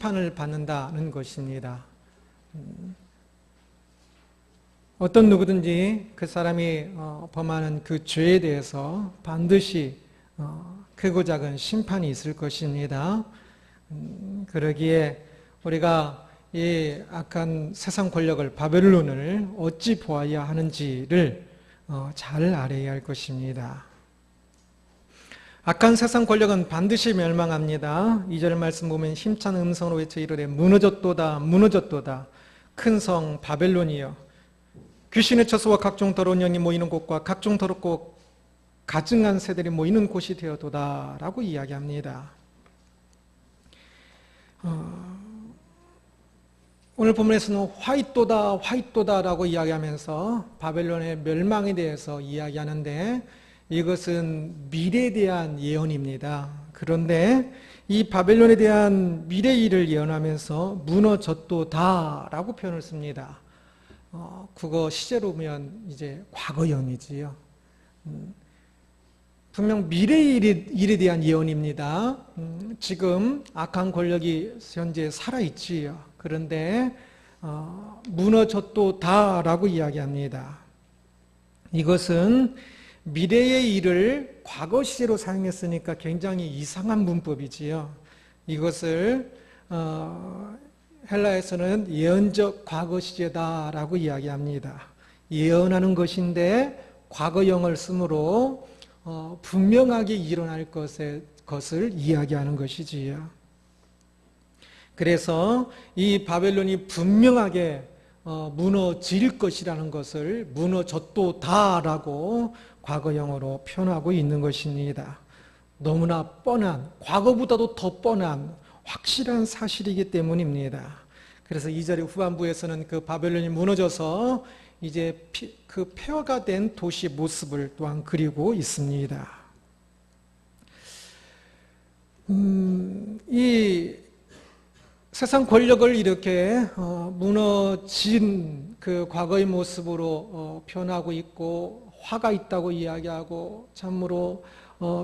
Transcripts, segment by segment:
심판을 받는다는 것입니다. 어떤 누구든지 그 사람이 범하는 그 죄에 대해서 반드시 크고 작은 심판이 있을 것입니다. 그러기에 우리가 이 악한 세상 권력을 바벨론을 어찌 보아야 하는지를 잘 알아야 할 것입니다. 악한 세상 권력은 반드시 멸망합니다. 2절 말씀 보면 힘찬 음성으로 외쳐 이르되 무너졌도다 무너졌도다 큰 성 바벨론이여 귀신의 처소와 각종 더러운 영이 모이는 곳과 각종 더럽고 가증한 새들이 모이는 곳이 되어도다 라고 이야기합니다. 오늘 본문에서는 화이또다 화이또다 라고 이야기하면서 바벨론의 멸망에 대해서 이야기하는데 이것은 미래에 대한 예언입니다. 그런데 이 바벨론에 대한 미래의 일을 예언하면서 무너졌도다 라고 표현을 씁니다. 국어 시제로 보면 이제 과거형이지요. 분명 미래의 일에 대한 예언입니다. 지금 악한 권력이 현재 살아있지요. 그런데 무너졌도다라고 이야기합니다. 이것은 미래의 일을 과거 시제로 사용했으니까 굉장히 이상한 문법이지요. 이것을 헬라에서는 예언적 과거 시제다라고 이야기합니다. 예언하는 것인데 과거형을 쓰므로 분명하게 일어날 것을 이야기하는 것이지요. 그래서 이 바벨론이 분명하게 무너질 것이라는 것을 무너졌도다라고 과거형으로 표현하고 있는 것입니다. 너무나 뻔한, 과거보다도 더 뻔한 확실한 사실이기 때문입니다. 그래서 2절의 후반부에서는 그 바벨론이 무너져서 이제 그 폐허가 된 도시 모습을 또한 그리고 있습니다. 이 세상 권력을 이렇게 무너진 그 과거의 모습으로 표현하고 있고 화가 있다고 이야기하고 참으로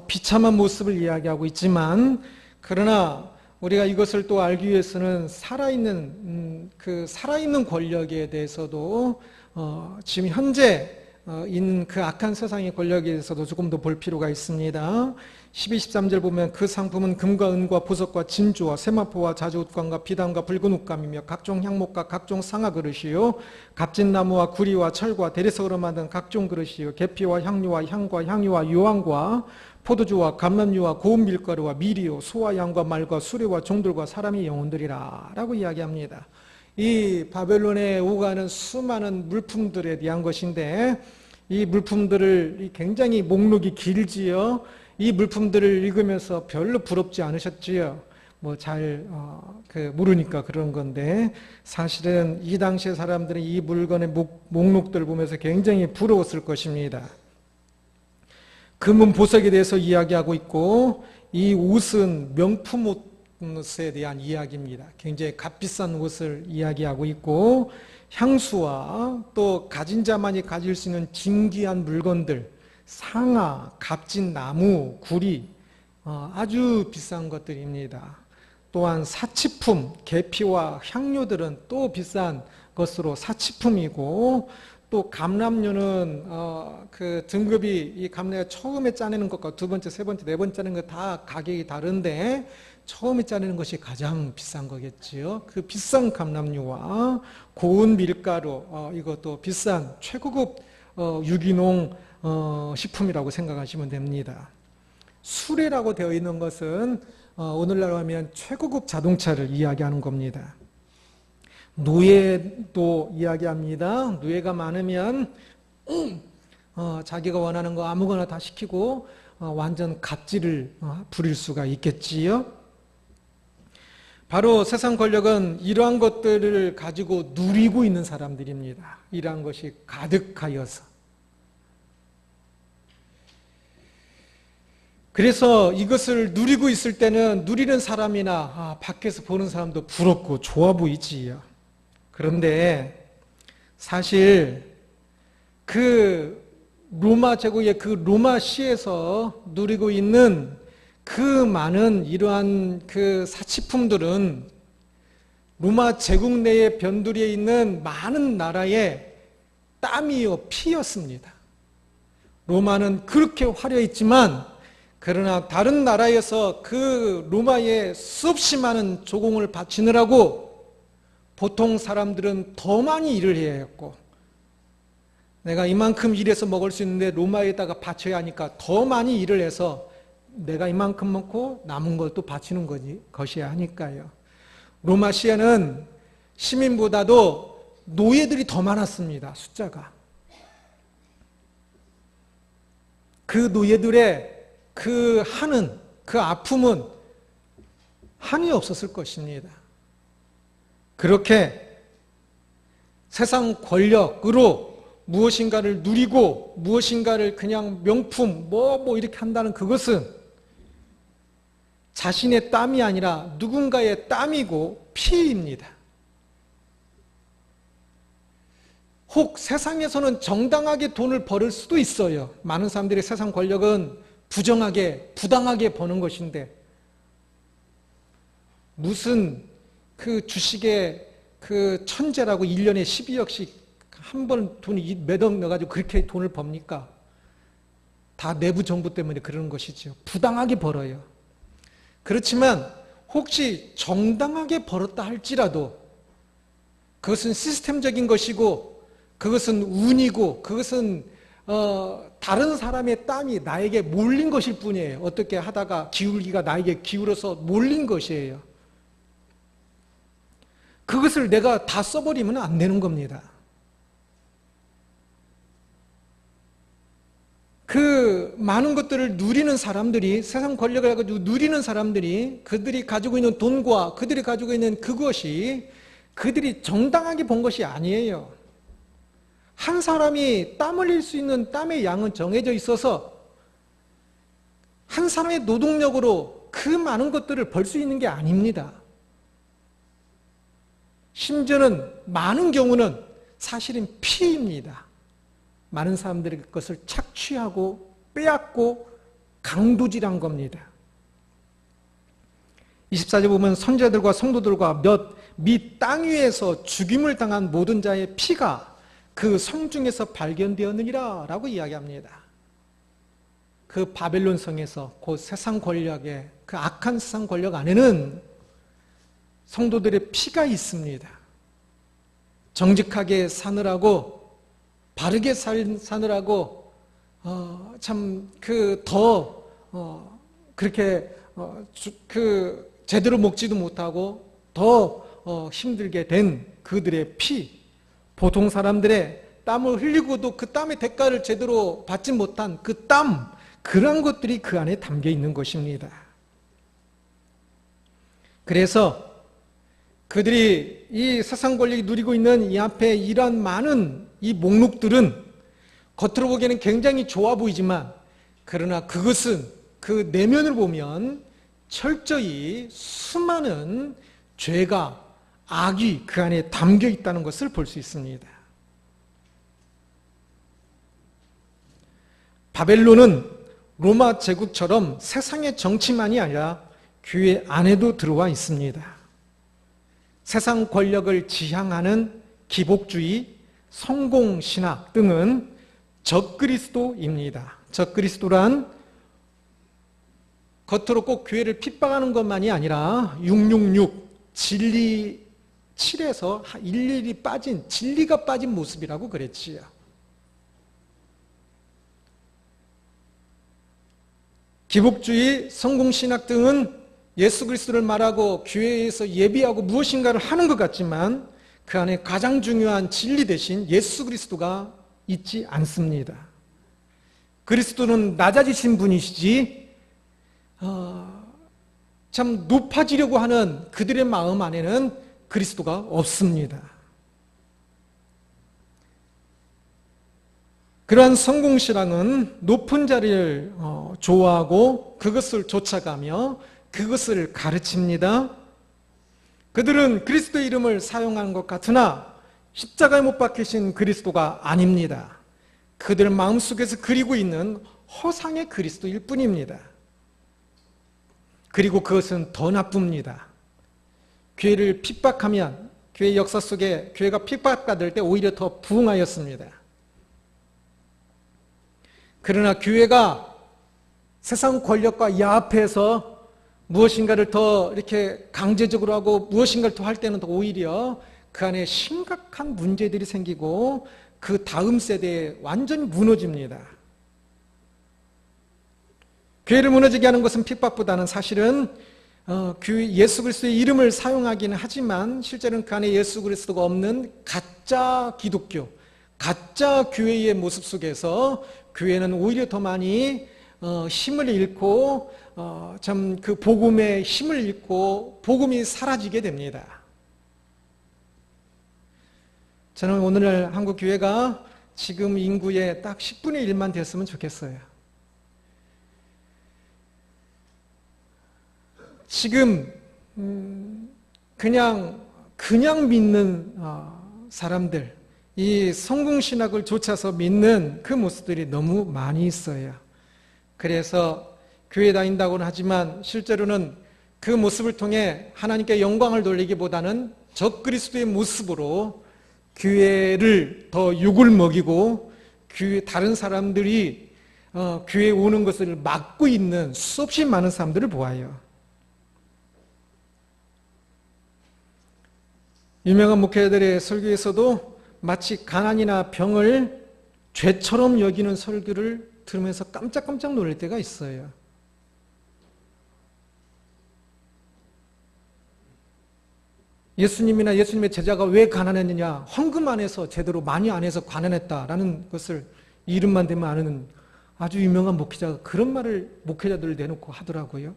비참한 모습을 이야기하고 있지만 그러나 우리가 이것을 또 알기 위해서는 살아있는 권력에 대해서도 지금 현재 있는 그 악한 세상의 권력에 대해서도 조금 더 볼 필요가 있습니다. 12, 13절 보면 그 상품은 금과 은과 보석과 진주와 세마포와 자주옷감과 비단과 붉은 옷감이며 각종 향목과 각종 상아 그릇이요 값진 나무와 구리와 철과 대리석으로 만든 각종 그릇이요 계피와 향료와 향과 향유와 유황과 포도주와 감람유와 고운 밀가루와 미리요 소와 양과 말과 수레와 종들과 사람의 영혼들이라 라고 이야기합니다. 이 바벨론에 오가는 수많은 물품들에 대한 것인데 이 물품들을 굉장히 목록이 길지요. 이 물품들을 읽으면서 별로 부럽지 않으셨지요. 모르니까 그런 건데 사실은 이 당시의 사람들은 이 물건의 목록들을 보면서 굉장히 부러웠을 것입니다. 금은 보석에 대해서 이야기하고 있고 이 옷은 명품 옷에 대한 이야기입니다. 굉장히 값비싼 옷을 이야기하고 있고 향수와 또 가진 자만이 가질 수 있는 진귀한 물건들 상아, 값진 나무, 구리 아주 비싼 것들입니다. 또한 사치품, 계피와 향료들은 또 비싼 것으로 사치품이고 또 감람류는 그 등급이 이 감람류가 처음에 짜내는 것과 두 번째, 세 번째, 네 번째 짜내는 것 다 가격이 다른데 처음에 짜내는 것이 가장 비싼 거겠지요. 그 비싼 감람류와 고운 밀가루 이것도 비싼 최고급 유기농 식품이라고 생각하시면 됩니다. 수레라고 되어 있는 것은 오늘날로 하면 최고급 자동차를 이야기하는 겁니다. 노예도 이야기합니다. 노예가 많으면 자기가 원하는 거 아무거나 다 시키고 완전 갑질을 부릴 수가 있겠지요. 바로 세상 권력은 이러한 것들을 가지고 누리고 있는 사람들입니다. 이러한 것이 가득하여서. 그래서 이것을 누리고 있을 때는 누리는 사람이나 밖에서 보는 사람도 부럽고 좋아 보이지요. 그런데 사실 그 로마 제국의 그 로마시에서 누리고 있는 그 많은 이러한 그 사치품들은 로마 제국 내의 변두리에 있는 많은 나라의 땀이요 피였습니다. 로마는 그렇게 화려했지만 그러나 다른 나라에서 그 로마에 수없이 많은 조공을 바치느라고 보통 사람들은 더 많이 일을 해야 했고, 내가 이만큼 일해서 먹을 수 있는데 로마에다가 바쳐야 하니까 더 많이 일을 해서 내가 이만큼 먹고 남은 것도 바치는 것이야 하니까요. 로마 시에는 시민보다도 노예들이 더 많았습니다. 숫자가. 그 노예들의 그 한은, 그 아픔은 한이 없었을 것입니다. 그렇게 세상 권력으로 무엇인가를 누리고 무엇인가를 그냥 명품 뭐 이렇게 한다는 그것은 자신의 땀이 아니라 누군가의 땀이고 피입니다. 혹 세상에서는 정당하게 돈을 벌을 수도 있어요. 많은 사람들이 세상 권력은 부정하게, 부당하게 버는 것인데, 무슨 그 주식에 그 천재라고 1년에 12억씩 한 번 돈이 몇 억 넣어가지고 그렇게 돈을 법니까? 다 내부 정부 때문에 그러는 것이죠. 부당하게 벌어요. 그렇지만 혹시 정당하게 벌었다 할지라도 그것은 시스템적인 것이고, 그것은 운이고, 그것은 다른 사람의 땀이 나에게 몰린 것일 뿐이에요. 어떻게 하다가 기울기가 나에게 기울어서 몰린 것이에요. 그것을 내가 다 써버리면 안 되는 겁니다. 그 많은 것들을 누리는 사람들이, 세상 권력을 가지고 누리는 사람들이, 그들이 가지고 있는 돈과 그들이 가지고 있는 그것이 그들이 정당하게 번 것이 아니에요. 한 사람이 땀 흘릴 수 있는 땀의 양은 정해져 있어서 한 사람의 노동력으로 그 많은 것들을 벌 수 있는 게 아닙니다. 심지어는 많은 경우는 사실은 피입니다. 많은 사람들이 그것을 착취하고 빼앗고 강도질한 겁니다. 24절 보면 선지자들과 성도들과 및 땅 위에서 죽임을 당한 모든 자의 피가 그 성중에서 발견되었느니라 라고 이야기합니다. 그 바벨론 성에서 그 세상 권력의, 그 악한 세상 권력 안에는 성도들의 피가 있습니다. 정직하게 사느라고, 바르게 사느라고 참 그렇게 제대로 먹지도 못하고 더 힘들게 된 그들의 피, 보통 사람들의 땀을 흘리고도 그 땀의 대가를 제대로 받지 못한 그 땀, 그런 것들이 그 안에 담겨 있는 것입니다. 그래서 그들이 이 세상 권력이 누리고 있는 이 앞에 이러한 많은 이 목록들은 겉으로 보기에는 굉장히 좋아 보이지만, 그러나 그것은 그 내면을 보면 철저히 수많은 죄가, 악이 그 안에 담겨 있다는 것을 볼 수 있습니다. 바벨론은 로마 제국처럼 세상의 정치만이 아니라 교회 안에도 들어와 있습니다. 세상 권력을 지향하는 기복주의, 성공신학 등은 적그리스도입니다. 적그리스도란 겉으로 꼭 교회를 핍박하는 것만이 아니라 666, 진리 7에서 일일이 빠진, 진리가 빠진 모습이라고 그랬지요. 기복주의, 성공신학 등은 예수 그리스도를 말하고 교회에서 예비하고 무엇인가를 하는 것 같지만 그 안에 가장 중요한 진리 대신 예수 그리스도가 있지 않습니다. 그리스도는 낮아지신 분이시지 참 높아지려고 하는 그들의 마음 안에는 그리스도가 없습니다. 그러한 성공신앙은 높은 자리를 좋아하고 그것을 쫓아가며 그것을 가르칩니다. 그들은 그리스도의 이름을 사용하는 것 같으나 십자가에 못 박히신 그리스도가 아닙니다. 그들 마음속에서 그리고 있는 허상의 그리스도일 뿐입니다. 그리고 그것은 더 나쁩니다. 교회를 핍박하면 교회 역사 속에 교회가 핍박받을 때 오히려 더 부흥하였습니다. 그러나 교회가 세상 권력과 야합해서 무엇인가를 더 이렇게 강제적으로 하고 무엇인가를 더 할 때는 더 오히려 그 안에 심각한 문제들이 생기고 그 다음 세대에 완전히 무너집니다. 교회를 무너지게 하는 것은 핍박보다는 사실은 예수 그리스도의 이름을 사용하기는 하지만 실제로는 그 안에 예수 그리스도가 없는 가짜 기독교, 가짜 교회의 모습 속에서 교회는 오히려 더 많이 힘을 잃고 참 그 복음의 힘을 잃고 복음이 사라지게 됩니다. 저는 오늘 한국 교회가 지금 인구의 딱 10분의 1만 됐으면 좋겠어요. 지금 그냥 믿는 사람들, 이 성공신학을 좇아서 믿는 그 모습들이 너무 많이 있어요. 그래서 교회 다닌다고는 하지만 실제로는 그 모습을 통해 하나님께 영광을 돌리기보다는 적그리스도의 모습으로 교회를 더 욕을 먹이고 다른 사람들이 교회에 오는 것을 막고 있는 수없이 많은 사람들을 보아요. 유명한 목회자들의 설교에서도 마치 가난이나 병을 죄처럼 여기는 설교를 들으면서 깜짝깜짝 놀랄 때가 있어요. 예수님이나 예수님의 제자가 왜 가난했느냐? 헌금 안 해서 제대로 많이 안 해서 가난했다라는 것을 이름만 대면 아는 아주 유명한 목회자가 그런 말을 목회자들을 내놓고 하더라고요.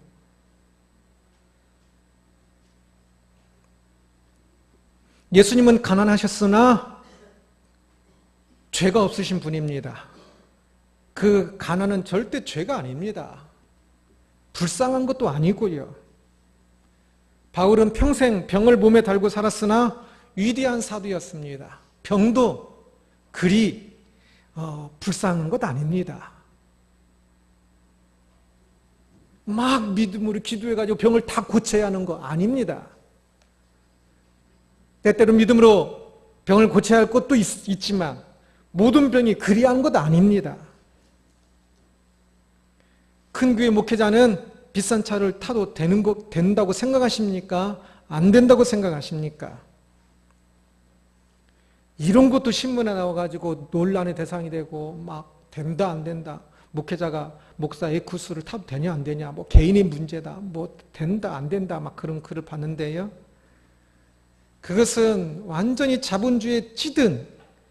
예수님은 가난하셨으나 죄가 없으신 분입니다. 그 가난은 절대 죄가 아닙니다. 불쌍한 것도 아니고요. 바울은 평생 병을 몸에 달고 살았으나 위대한 사도였습니다. 병도 그리 불쌍한 것 아닙니다. 막 믿음으로 기도해가지고 병을 다 고쳐야 하는 거 아닙니다. 때때로 믿음으로 병을 고쳐야 할 것도 있지만 모든 병이 그리한 것 아닙니다. 큰 교회 목회자는 비싼 차를 타도 된다고 생각하십니까? 안 된다고 생각하십니까? 이런 것도 신문에 나와가지고 논란의 대상이 되고 막 된다 안 된다. 목사 에쿠스를 타도 되냐 안 되냐. 뭐 개인의 문제다. 뭐 된다 안 된다. 막 그런 글을 봤는데요. 그것은 완전히 자본주의에 찌든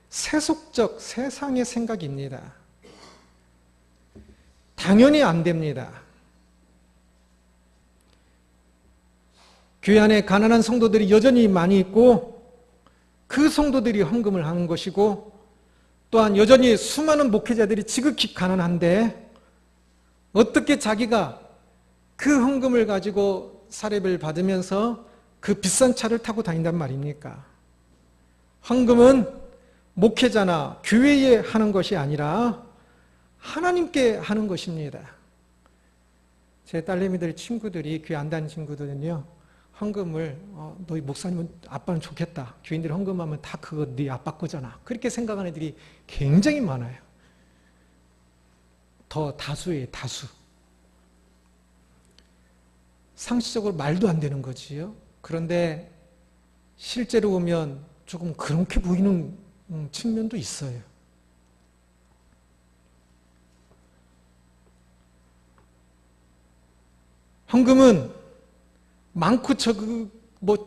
세속적 세상의 생각입니다. 당연히 안 됩니다. 교회 안에 가난한 성도들이 여전히 많이 있고 그 성도들이 헌금을 하는 것이고 또한 여전히 수많은 목회자들이 지극히 가난한데 어떻게 자기가 그 헌금을 가지고 사례를 받으면서 그 비싼 차를 타고 다닌단 말입니까? 헌금은 목회자나 교회에 하는 것이 아니라 하나님께 하는 것입니다. 제 딸내미들 친구들이 교회 안 다니는 친구들은요, 헌금을 너희 목사님은 아빠는 좋겠다. 교인들이 헌금하면 다 그거 네 아빠 거잖아. 그렇게 생각하는 애들이 굉장히 많아요. 더 다수예요, 다수. 상식적으로 말도 안 되는 거지요. 그런데 실제로 보면 조금 그렇게 보이는 측면도 있어요. 헌금은 많고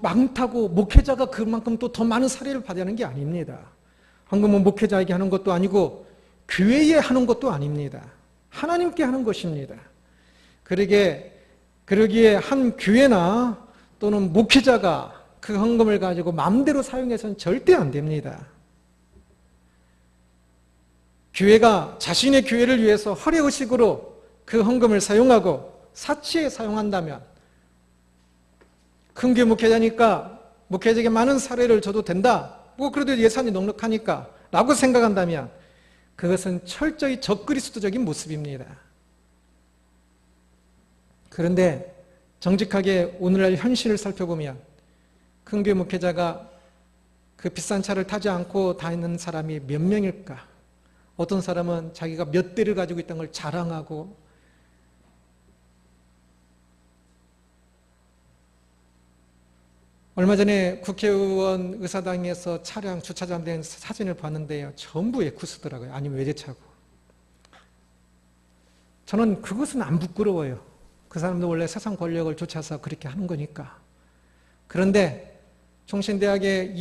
많다고 목회자가 그만큼 또 더 많은 사례를 받아야 하는 게 아닙니다. 헌금은 목회자에게 하는 것도 아니고 교회에 하는 것도 아닙니다. 하나님께 하는 것입니다. 그러기에 한 교회나 또는 목회자가 그 헌금을 가지고 마음대로 사용해서는 절대 안 됩니다. 교회가 자신의 교회를 위해서 허례의식으로 그 헌금을 사용하고 사치에 사용한다면 큰 교회 목회자니까 목회자에게 많은 사례를 줘도 된다. 뭐 그래도 예산이 넉넉하니까 라고 생각한다면 그것은 철저히 적그리스도적인 모습입니다. 그런데 정직하게 오늘날 현실을 살펴보면 큰 교회 목회자가 그 비싼 차를 타지 않고 다니는 사람이 몇 명일까? 어떤 사람은 자기가 몇 대를 가지고 있다는 걸 자랑하고, 얼마 전에 국회의원 의사당에서 차량 주차장 된 사진을 봤는데요. 전부 에쿠스더라고요. 아니면 외제차고. 저는 그것은 안 부끄러워요. 그 사람도 원래 세상 권력을 쫓아서 그렇게 하는 거니까. 그런데 총신대학에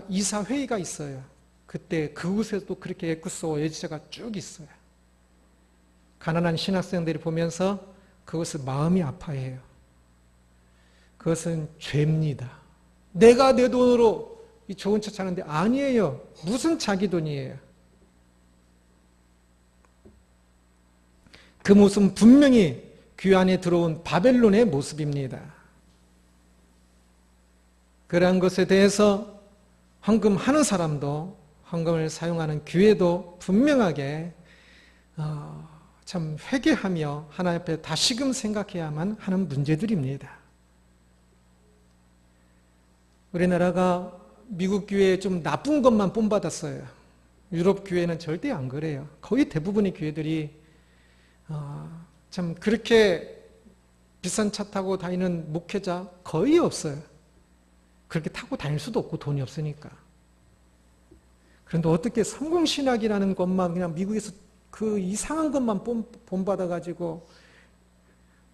이사회의가 있어요. 그때 그곳에도 그렇게 에쿠스와 외제차가 쭉 있어요. 가난한 신학생들이 보면서 그것을 마음이 아파해요. 그것은 죄입니다. 내가 내 돈으로 이 좋은 차 사는데 아니에요. 무슨 자기 돈이에요. 그 모습은 분명히 귀 안에 들어온 바벨론의 모습입니다. 그러한 것에 대해서 헌금하는 사람도 헌금을 사용하는 교회도 분명하게 참 회개하며 하나님 앞에 다시금 생각해야만 하는 문제들입니다. 우리나라가 미국 교회에 좀 나쁜 것만 본받았어요. 유럽 교회는 절대 안 그래요. 거의 대부분의 교회들이 참 그렇게 비싼 차 타고 다니는 목회자 거의 없어요. 그렇게 타고 다닐 수도 없고 돈이 없으니까. 그런데 어떻게 성공신학이라는 것만 그냥 미국에서 그 이상한 것만 본받아가지고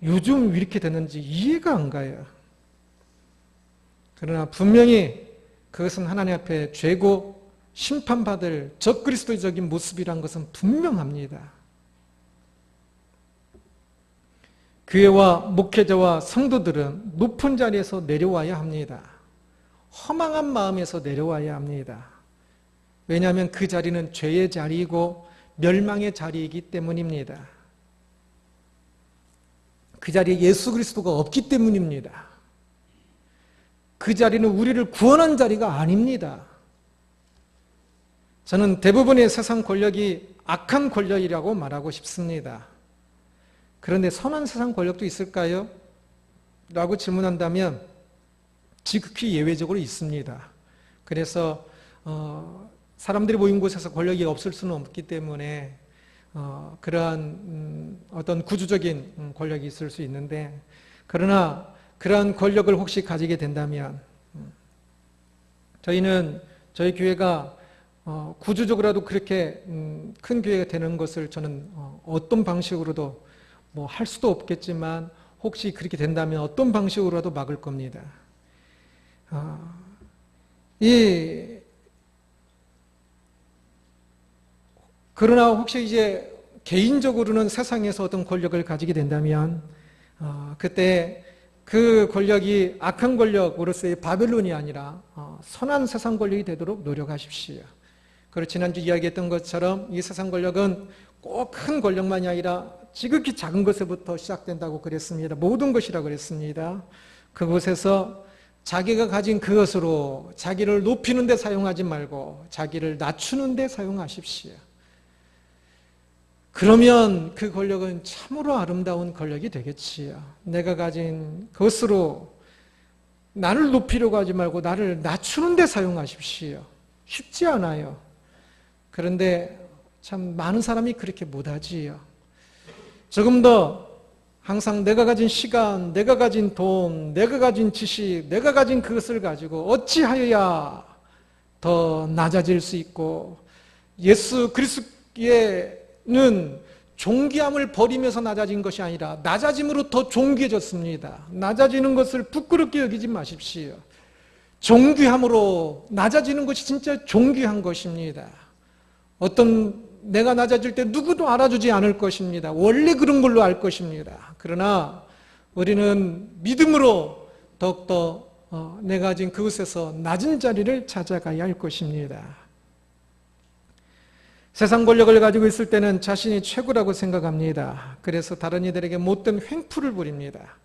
요즘 이렇게 됐는지 이해가 안 가요. 그러나 분명히 그것은 하나님 앞에 죄고 심판받을 적그리스도적인 모습이란 것은 분명합니다. 교회와 목회자와 성도들은 높은 자리에서 내려와야 합니다. 허망한 마음에서 내려와야 합니다. 왜냐하면 그 자리는 죄의 자리이고 멸망의 자리이기 때문입니다. 그 자리에 예수 그리스도가 없기 때문입니다. 그 자리는 우리를 구원한 자리가 아닙니다. 저는 대부분의 세상 권력이 악한 권력이라고 말하고 싶습니다. 그런데 선한 세상 권력도 있을까요? 라고 질문한다면 지극히 예외적으로 있습니다. 그래서 사람들이 모인 곳에서 권력이 없을 수는 없기 때문에 그러한 어떤 구조적인 권력이 있을 수 있는데, 그러나 그러한 권력을 혹시 가지게 된다면 저희 교회가 구조적으로라도 그렇게 큰 교회가 되는 것을 저는 어떤 방식으로도 뭐 할 수도 없겠지만 혹시 그렇게 된다면 어떤 방식으로라도 막을 겁니다. 그러나 혹시 이제 개인적으로는 세상에서 어떤 권력을 가지게 된다면 그때 그 권력이 악한 권력으로서의 바벨론이 아니라 선한 세상 권력이 되도록 노력하십시오. 그리고 지난주 이야기했던 것처럼 이 세상 권력은 꼭 큰 권력만이 아니라 지극히 작은 것에부터 시작된다고 그랬습니다. 모든 것이라고 그랬습니다. 그곳에서 자기가 가진 그것으로 자기를 높이는 데 사용하지 말고 자기를 낮추는 데 사용하십시오. 그러면 그 권력은 참으로 아름다운 권력이 되겠지요. 내가 가진 것으로 나를 높이려고 하지 말고 나를 낮추는 데 사용하십시오. 쉽지 않아요. 그런데 참 많은 사람이 그렇게 못하지요. 조금 더 항상 내가 가진 시간, 내가 가진 돈, 내가 가진 지식, 내가 가진 그것을 가지고 어찌하여야 더 낮아질 수 있고, 예수 그리스도께는 존귀함을 버리면서 낮아진 것이 아니라 낮아짐으로 더 존귀해졌습니다. 낮아지는 것을 부끄럽게 여기지 마십시오. 존귀함으로 낮아지는 것이 진짜 존귀한 것입니다. 내가 낮아질 때 누구도 알아주지 않을 것입니다. 원래 그런 걸로 알 것입니다. 그러나 우리는 믿음으로 더욱더 내가 가진 그곳에서 낮은 자리를 찾아가야 할 것입니다. 세상 권력을 가지고 있을 때는 자신이 최고라고 생각합니다. 그래서 다른 이들에게 못된 횡포를 부립니다.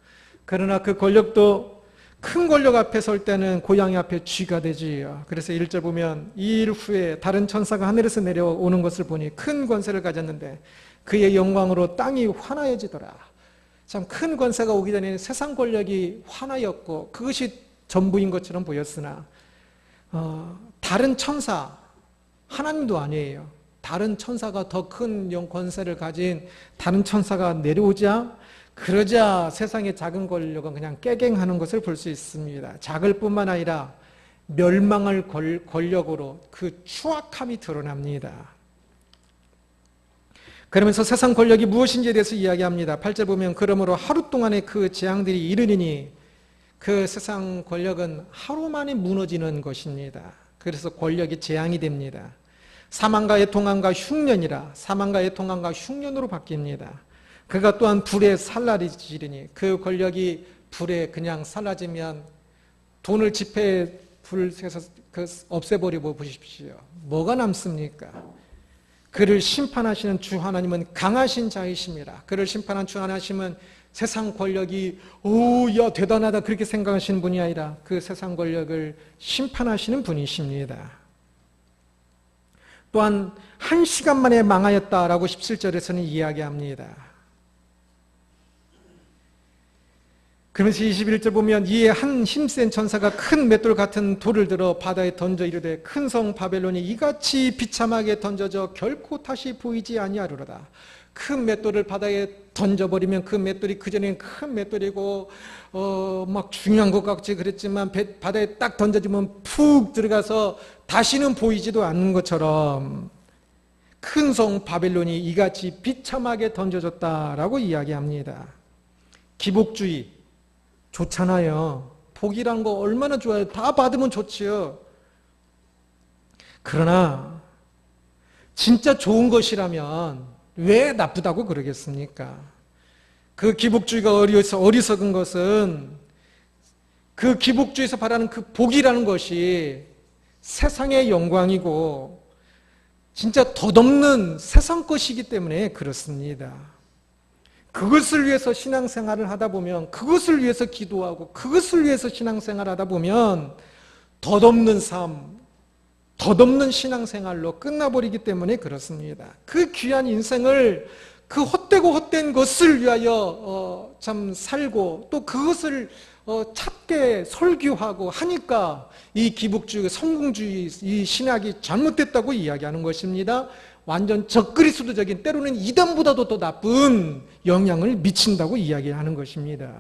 그러나 그 권력도 큰 권력 앞에 설 때는 고양이 앞에 쥐가 되지요. 그래서 1절 보면 이 일 후에 다른 천사가 하늘에서 내려오는 것을 보니 큰 권세를 가졌는데 그의 영광으로 땅이 환하여지더라. 참 큰 권세가 오기 전에는 세상 권력이 환하였고 그것이 전부인 것처럼 보였으나 다른 천사, 하나님도 아니에요. 다른 천사가 더 큰 권세를 가진 다른 천사가 내려오자 그러자 세상의 작은 권력은 그냥 깨갱하는 것을 볼 수 있습니다. 작을 뿐만 아니라 멸망할 권력으로 그 추악함이 드러납니다. 그러면서 세상 권력이 무엇인지에 대해서 이야기합니다. 8절 보면 그러므로 하루 동안의 그 재앙들이 이르리니 그 세상 권력은 하루 만에 무너지는 것입니다. 그래서 권력이 재앙이 됩니다. 사망과 애통함과 흉년이라 사망과 애통함과 흉년으로 바뀝니다. 그가 또한 불에 살라지리니 그 권력이 불에 그냥 살라지면 돈을 지폐에 불에서 없애버려 보십시오. 뭐가 남습니까? 그를 심판하시는 주 하나님은 강하신 자이십니다. 그를 심판한 주 하나님은 세상 권력이 야 대단하다 그렇게 생각하시는 분이 아니라 그 세상 권력을 심판하시는 분이십니다. 또한 1시간 만에 망하였다라고 17절에서는 이야기합니다. 그러면서 21절 보면 이에 한 힘센 천사가 큰 맷돌 같은 돌을 들어 바다에 던져 이르되 큰 성 바벨론이 이같이 비참하게 던져져 결코 다시 보이지 아니하리로다. 큰 맷돌을 바다에 던져버리면 그 맷돌이 그전엔 큰 맷돌이고 막 중요한 것 같이 그랬지만 바다에 딱 던져지면 푹 들어가서 다시는 보이지도 않는 것처럼 큰 성 바벨론이 이같이 비참하게 던져졌다라고 이야기합니다. 기복주의 좋잖아요. 복이란 거 얼마나 좋아요. 다 받으면 좋지요. 그러나 진짜 좋은 것이라면 왜 나쁘다고 그러겠습니까? 그 기복주의가 어리석은 것은 그 기복주의에서 바라는 그 복이라는 것이 세상의 영광이고 진짜 덧없는 세상 것이기 때문에 그렇습니다. 그것을 위해서 신앙생활을 하다 보면 그것을 위해서 기도하고 그것을 위해서 신앙생활을 하다 보면 덧없는 삶, 덧없는 신앙생활로 끝나버리기 때문에 그렇습니다. 그 귀한 인생을 그 헛되고 헛된 것을 위하여 참 살고 또 그것을 찾게 설교하고 하니까 이 기복주의, 성공주의, 이 신학이 잘못됐다고 이야기하는 것입니다. 완전 적그리스도적인 때로는 이단보다도 더 나쁜 영향을 미친다고 이야기하는 것입니다.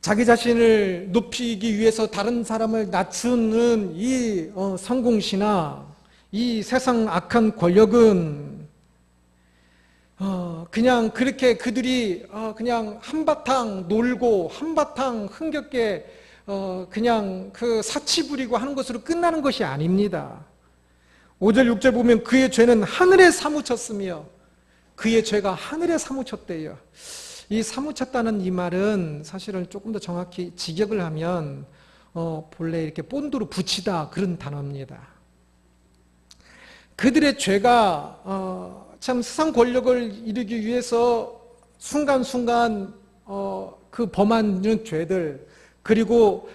자기 자신을 높이기 위해서 다른 사람을 낮추는 이 성공신화, 이 세상 악한 권력은 그냥 그렇게 그들이 그냥 한바탕 놀고 한바탕 흥겹게 그냥 그 사치 부리고 하는 것으로 끝나는 것이 아닙니다. 5절 6절 보면 그의 죄는 하늘에 사무쳤으며 그의 죄가 하늘에 사무쳤대요. 이 사무쳤다는 이 말은 사실은 조금 더 정확히 직역을 하면 본래 이렇게 본드로 붙이다 그런 단어입니다. 그들의 죄가 참 세상 권력을 이루기 위해서 순간순간 그 범하는 죄들 그리고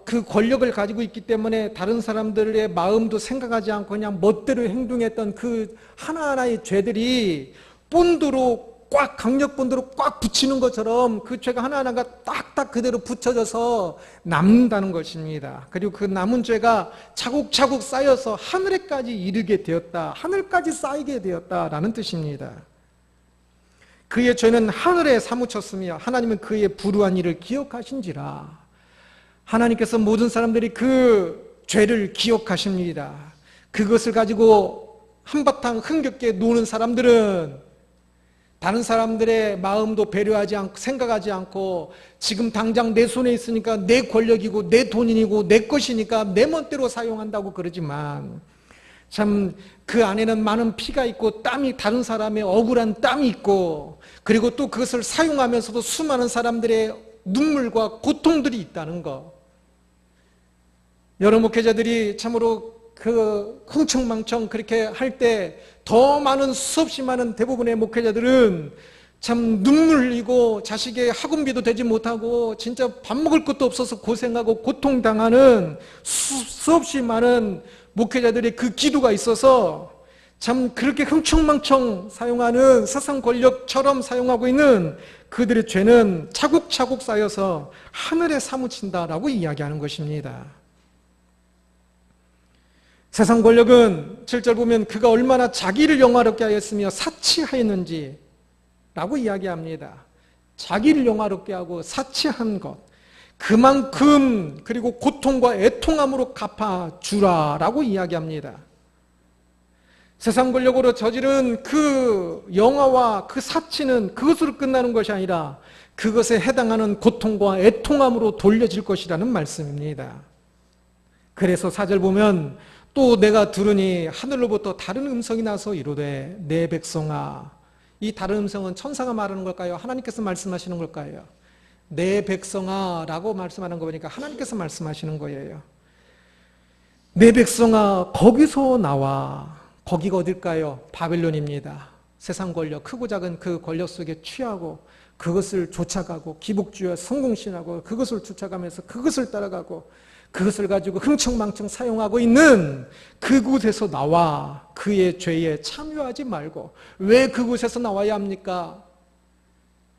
그 권력을 가지고 있기 때문에 다른 사람들의 마음도 생각하지 않고 그냥 멋대로 행동했던 그 하나하나의 죄들이 본드로 꽉 강력 본드로 꽉 붙이는 것처럼 그 죄가 하나하나가 딱딱 그대로 붙여져서 남는다는 것입니다. 그리고 그 남은 죄가 차곡차곡 쌓여서 하늘에까지 이르게 되었다. 하늘까지 쌓이게 되었다라는 뜻입니다. 그의 죄는 하늘에 사무쳤으며 하나님은 그의 불우한 일을 기억하신지라. 하나님께서 모든 사람들이 그 죄를 기억하십니다. 그것을 가지고 한바탕 흥겹게 노는 사람들은 다른 사람들의 마음도 배려하지 않고 생각하지 않고 지금 당장 내 손에 있으니까 내 권력이고 내 돈이고 내 것이니까 내 멋대로 사용한다고 그러지만 참 그 안에는 많은 피가 있고 땀이 다른 사람의 억울한 땀이 있고 그리고 또 그것을 사용하면서도 수많은 사람들의 눈물과 고통들이 있다는 것. 여러 목회자들이 참으로 그 흥청망청 그렇게 할 때 더 많은 수없이 많은 대부분의 목회자들은 참 눈물 흘리고 자식의 학원비도 되지 못하고 진짜 밥 먹을 것도 없어서 고생하고 고통당하는 수없이 많은 목회자들의 그 기도가 있어서 참 그렇게 흥청망청 사용하는 세상 권력처럼 사용하고 있는 그들의 죄는 차곡차곡 쌓여서 하늘에 사무친다라고 이야기하는 것입니다. 세상 권력은 7절 보면 그가 얼마나 자기를 영화롭게 하였으며 사치하였는지 라고 이야기합니다. 자기를 영화롭게 하고 사치한 것, 그만큼 그리고 고통과 애통함으로 갚아주라 라고 이야기합니다. 세상 권력으로 저지른 그 영화와 그 사치는 그것으로 끝나는 것이 아니라 그것에 해당하는 고통과 애통함으로 돌려질 것이라는 말씀입니다. 그래서 4절 보면 또 내가 들으니 하늘로부터 다른 음성이 나서 이르되 내 백성아, 이 다른 음성은 천사가 말하는 걸까요? 하나님께서 말씀하시는 걸까요? 내 백성아 라고 말씀하는 거 보니까 하나님께서 말씀하시는 거예요. 내 백성아 거기서 나와. 거기가 어딜까요? 바벨론입니다. 세상 권력, 크고 작은 그 권력 속에 취하고 그것을 쫓아가고 기복주의와 성공신하고 그것을 쫓아가면서 그것을 따라가고 그것을 가지고 흥청망청 사용하고 있는 그곳에서 나와. 그의 죄에 참여하지 말고. 왜 그곳에서 나와야 합니까?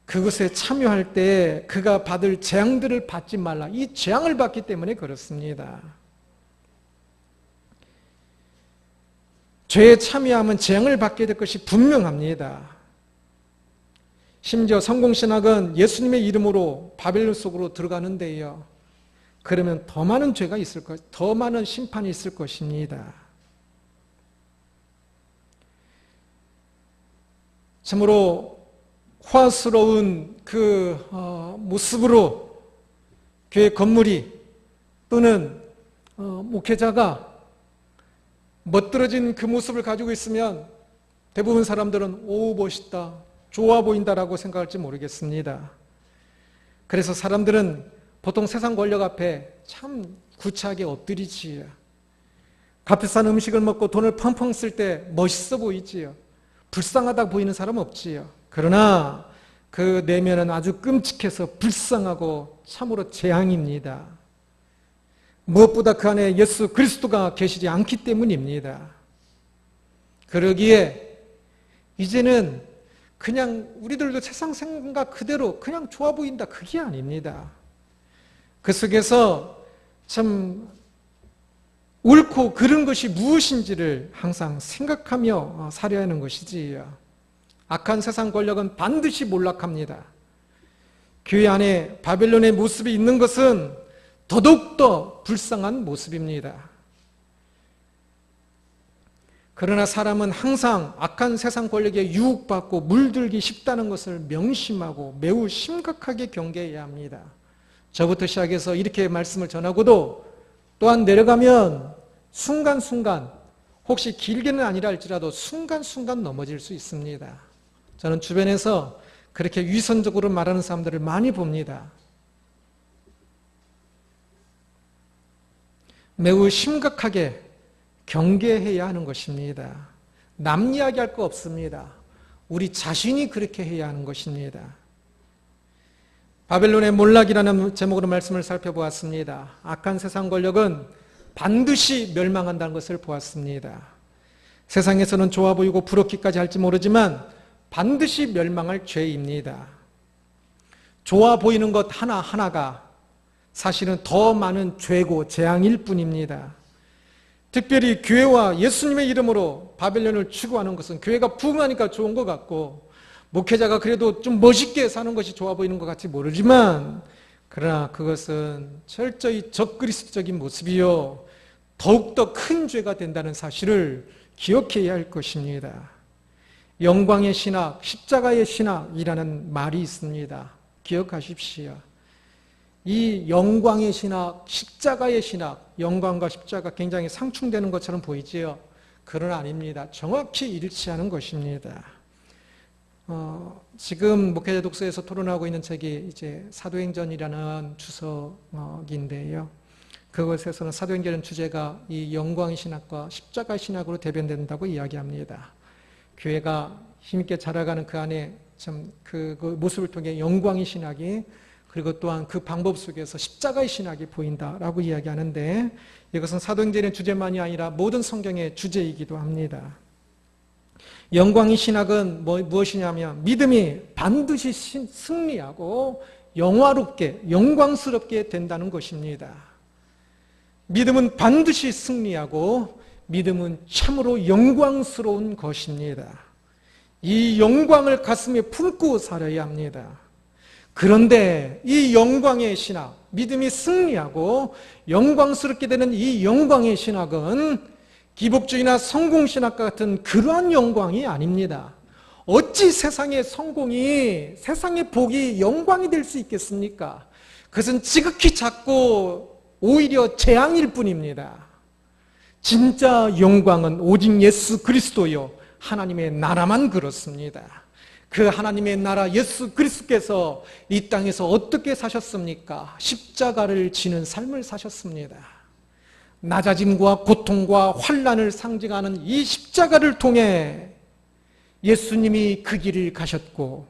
그것에 참여할 때 그가 받을 재앙들을 받지 말라. 이 재앙을 받기 때문에 그렇습니다. 죄에 참여하면 재앙을 받게 될 것이 분명합니다. 심지어 성공신학은 예수님의 이름으로 바벨론 속으로 들어가는데요. 그러면 더 많은 죄가 있을 것, 더 많은 심판이 있을 것입니다. 참으로 호화스러운 그 모습으로 교회 건물이 또는 목회자가 멋들어진 그 모습을 가지고 있으면 대부분 사람들은 오 멋있다, 좋아 보인다라고 생각할지 모르겠습니다. 그래서 사람들은 보통 세상 권력 앞에 참 구차하게 엎드리지요. 값에 싼 음식을 먹고 돈을 펑펑 쓸 때 멋있어 보이지요. 불쌍하다 보이는 사람 없지요. 그러나 그 내면은 아주 끔찍해서 불쌍하고 참으로 재앙입니다. 무엇보다 그 안에 예수 그리스도가 계시지 않기 때문입니다. 그러기에 이제는 그냥 우리들도 세상 생각 그대로 그냥 좋아 보인다, 그게 아닙니다. 그 속에서 참 옳고 그른 것이 무엇인지를 항상 생각하며 살아야 하는 것이지요. 악한 세상 권력은 반드시 몰락합니다. 교회 안에 바벨론의 모습이 있는 것은 더더욱더 불쌍한 모습입니다. 그러나 사람은 항상 악한 세상 권력에 유혹받고 물들기 쉽다는 것을 명심하고 매우 심각하게 경계해야 합니다. 저부터 시작해서 이렇게 말씀을 전하고도 또한 내려가면 순간순간, 혹시 길게는 아니라 할지라도 순간순간 넘어질 수 있습니다. 저는 주변에서 그렇게 위선적으로 말하는 사람들을 많이 봅니다. 매우 심각하게 경계해야 하는 것입니다. 남 이야기할 거 없습니다. 우리 자신이 그렇게 해야 하는 것입니다. 바벨론의 몰락이라는 제목으로 말씀을 살펴보았습니다. 악한 세상 권력은 반드시 멸망한다는 것을 보았습니다. 세상에서는 좋아 보이고 부럽기까지 할지 모르지만 반드시 멸망할 죄입니다. 좋아 보이는 것 하나하나가 사실은 더 많은 죄고 재앙일 뿐입니다. 특별히 교회와 예수님의 이름으로 바벨론을 추구하는 것은 교회가 부흥하니까 좋은 것 같고 목회자가 그래도 좀 멋있게 사는 것이 좋아 보이는 것 같이 모르지만 그러나 그것은 철저히 적그리스도적인 모습이요 더욱더 큰 죄가 된다는 사실을 기억해야 할 것입니다. 영광의 신학, 십자가의 신학이라는 말이 있습니다. 기억하십시오. 이 영광의 신학, 십자가의 신학, 영광과 십자가 굉장히 상충되는 것처럼 보이지요. 그러나 아닙니다. 정확히 일치하는 것입니다. 지금 목회자 독서에서 토론하고 있는 책이 이제 사도행전이라는 주석인데요. 그것에서는 사도행전 주제가 이 영광의 신학과 십자가의 신학으로 대변된다고 이야기합니다. 교회가 힘있게 자라가는 그 안에 참 그 모습을 통해 영광의 신학이 그리고 또한 그 방법 속에서 십자가의 신학이 보인다라고 이야기하는데 이것은 사도행전의 주제만이 아니라 모든 성경의 주제이기도 합니다. 영광의 신학은 무엇이냐면 믿음이 반드시 승리하고 영화롭게 영광스럽게 된다는 것입니다. 믿음은 반드시 승리하고 믿음은 참으로 영광스러운 것입니다. 이 영광을 가슴에 품고 살아야 합니다. 그런데 이 영광의 신학, 믿음이 승리하고 영광스럽게 되는 이 영광의 신학은 기복주의나 성공신학과 같은 그러한 영광이 아닙니다. 어찌 세상의 성공이, 세상의 복이 영광이 될 수 있겠습니까? 그것은 지극히 작고 오히려 재앙일 뿐입니다. 진짜 영광은 오직 예수 그리스도요, 하나님의 나라만 그렇습니다. 그 하나님의 나라 예수 그리스도께서 이 땅에서 어떻게 사셨습니까? 십자가를 지는 삶을 사셨습니다. 낮아짐과 고통과 환난을 상징하는 이 십자가를 통해 예수님이 그 길을 가셨고,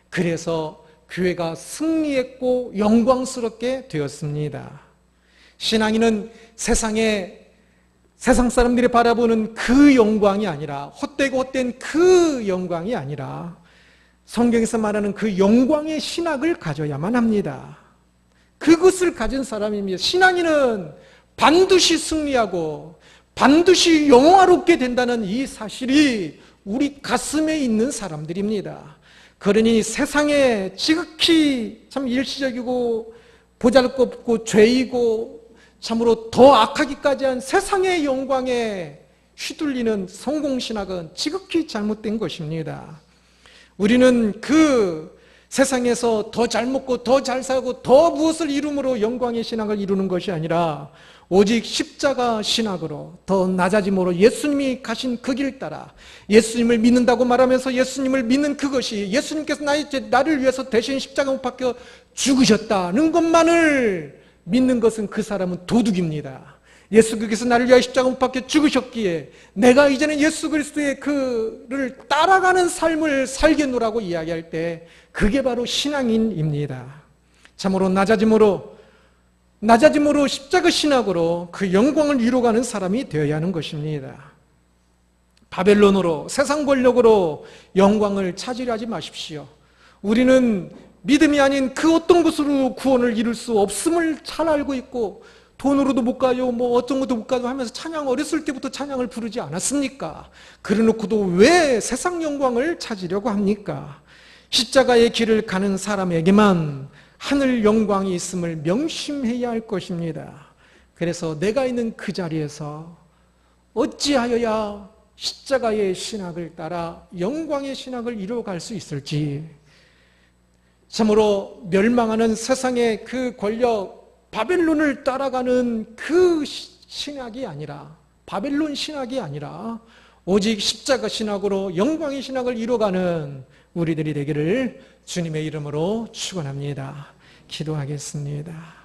그래서 교회가 승리했고 영광스럽게 되었습니다. 신앙인은 세상 사람들이 바라보는 그 영광이 아니라, 헛되고 헛된 그 영광이 아니라 성경에서 말하는 그 영광의 신학을 가져야만 합니다. 그것을 가진 사람입니다. 신앙인은 반드시 승리하고 반드시 영화롭게 된다는 이 사실이 우리 가슴에 있는 사람들입니다. 그러니 세상에 지극히 참 일시적이고 보잘것없고 죄이고 참으로 더 악하기까지 한 세상의 영광에 휘둘리는 성공신학은 지극히 잘못된 것입니다. 우리는 그 세상에서 더 잘 먹고 더 잘 살고 더 무엇을 이룸으로 영광의 신학을 이루는 것이 아니라 오직 십자가 신학으로 더 낮아짐으로 예수님이 가신 그 길 따라 예수님을 믿는다고 말하면서 예수님을 믿는 그것이, 예수님께서 나를 위해서 대신 십자가 못 박혀 죽으셨다는 것만을 믿는 것은 그 사람은 도둑입니다. 예수께서 나를 위하여 십자가 못 박혀 죽으셨기에 내가 이제는 예수 그리스도의 그를 따라가는 삶을 살겠노라고 이야기할 때 그게 바로 신앙인입니다. 참으로 낮아짐으로 십자가 신학으로 그 영광을 이루어가는 사람이 되어야 하는 것입니다. 바벨론으로, 세상 권력으로 영광을 찾으려 하지 마십시오. 우리는 믿음이 아닌 그 어떤 것으로 구원을 이룰 수 없음을 잘 알고 있고, 돈으로도 못 가요, 어떤 것도 못 가요 하면서 찬양, 어렸을 때부터 찬양을 부르지 않았습니까? 그래놓고도 왜 세상 영광을 찾으려고 합니까? 십자가의 길을 가는 사람에게만 하늘 영광이 있음을 명심해야 할 것입니다. 그래서 내가 있는 그 자리에서 어찌하여야 십자가의 신학을 따라 영광의 신학을 이루어갈 수 있을지, 참으로 멸망하는 세상의 그 권력 바벨론을 따라가는 그 신학이 아니라, 바벨론 신학이 아니라 오직 십자가 신학으로 영광의 신학을 이루어가는 우리들이 되기를 주님의 이름으로 축원합니다. 기도하겠습니다.